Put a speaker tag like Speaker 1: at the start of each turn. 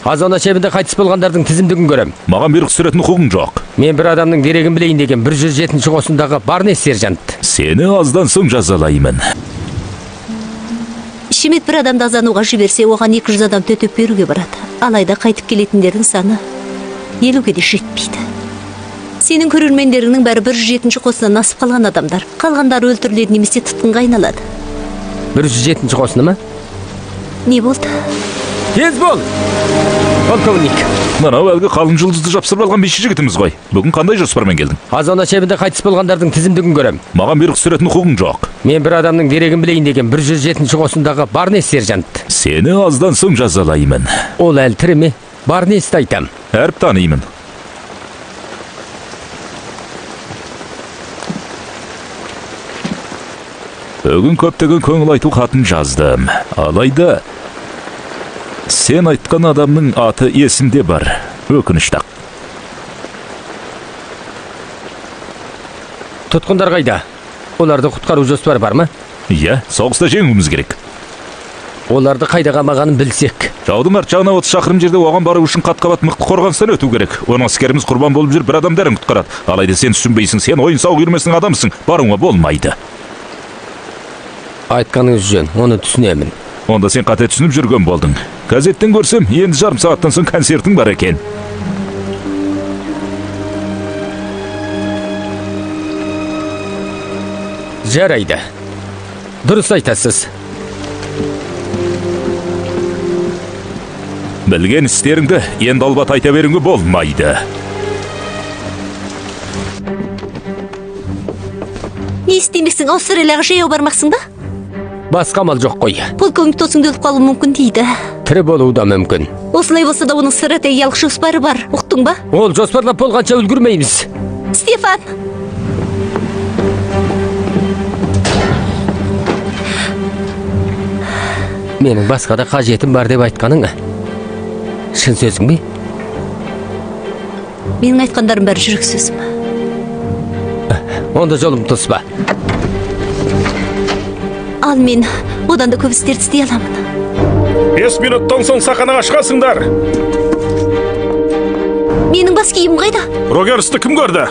Speaker 1: Азона чебінде қайтыс болғандардың тізімдігін көрем.
Speaker 2: Маған бұйрық түсіретін құқығың жоқ.
Speaker 1: Мен бір адамның дерегін білейін деген 107-ші қосындағы Барнес сержант.
Speaker 2: Сені аздан соң жазалаймын.
Speaker 3: Шемет бір адамды азануға жіберсе, оған 200 адам төтеп беруге барады. Алайда қайтып келетіндердің саны 50-ге де жетпейді. Сенің көрермендеріңнің бәрі 107-ші қосынан асып қалған адамдар. Қалғандары өлтіріледі немесе тұтқынға айналады.
Speaker 1: 107-ші қосыны ма?
Speaker 3: Не болды?
Speaker 1: Тез бол! Полковник.
Speaker 2: Мынау әлгі қалың жұлдызды жапсырып алған биші жігітіміз ғой. Бүгін қандай жоспармен келдің?
Speaker 1: Азона чебінде қайтыс болғандардың тізімдігін көрем.
Speaker 2: Маған бұйрық түсіретін құқығың жоқ.
Speaker 1: Мен бір адамның дерегін білейін деген 107-ші қосындағы Барнес сержант.
Speaker 2: Сені аздан соң жазалаймын.
Speaker 1: Ол әлі тірі ме? Барнесті айтам.
Speaker 2: Әріп танимын. Бүгін көптеген көңіл айту хатын жаздым. Алайда сен айтқан адамның аты есімде бар. Өкінішті.
Speaker 1: Тұтқындар қайда? Оларды құтқару жоспары бар ма?
Speaker 2: Иә, соғыста жеңуіміз керек.
Speaker 1: Оларды қайда қамағанын білсек.
Speaker 2: Жаудың арт жағына 30 шақырым жерде оған бару үшін қат-қабат мықты қорғаныстан өту керек. Оның әскеріміз құрбан болып жүр, бір адамдарын құтқарады. Алайда сен түсінбейсің, сен ойын-сауық үйірмесінің адамсың, баруыңа болмайды.
Speaker 1: Айтқаныңыз жөн, оны түсінемін.
Speaker 2: Онда сен қате түсініп жүрген болдың. Газеттен көрсем, енді жарым сағаттан соң концертің бар екен.
Speaker 1: Жарайды. Дұрыс айтасыз.
Speaker 2: Білген істеріңді енді албат айта беруіңе болмайды.
Speaker 3: Не істемексің? Аустралияға жаяу бармақсың ба?
Speaker 1: Басқа амал жоқ қой.
Speaker 3: Полковник досыңды өліп қалуы мүмкін дейді.
Speaker 1: Тірі болуы да мүмкін.
Speaker 3: Осылай болса да оның стратегиялық жоспары бар. Ұқтың ба?
Speaker 1: Ол жоспарлап болғанша үлгірмейміз.
Speaker 3: Стефан!
Speaker 1: Менің басқа да қажетім бар деп айтқаның. Шын сөзің бе?
Speaker 3: Менің айтқандарым бәрі жүрек сөзім.
Speaker 1: Онда жолым тоспа.
Speaker 3: Ал мен одан да көп істерді істей аламын.
Speaker 4: 5 минуттан соң сахнаға шығасыңдар.
Speaker 3: Менің бас киімім қайда?
Speaker 4: Рогерсті кім көрді?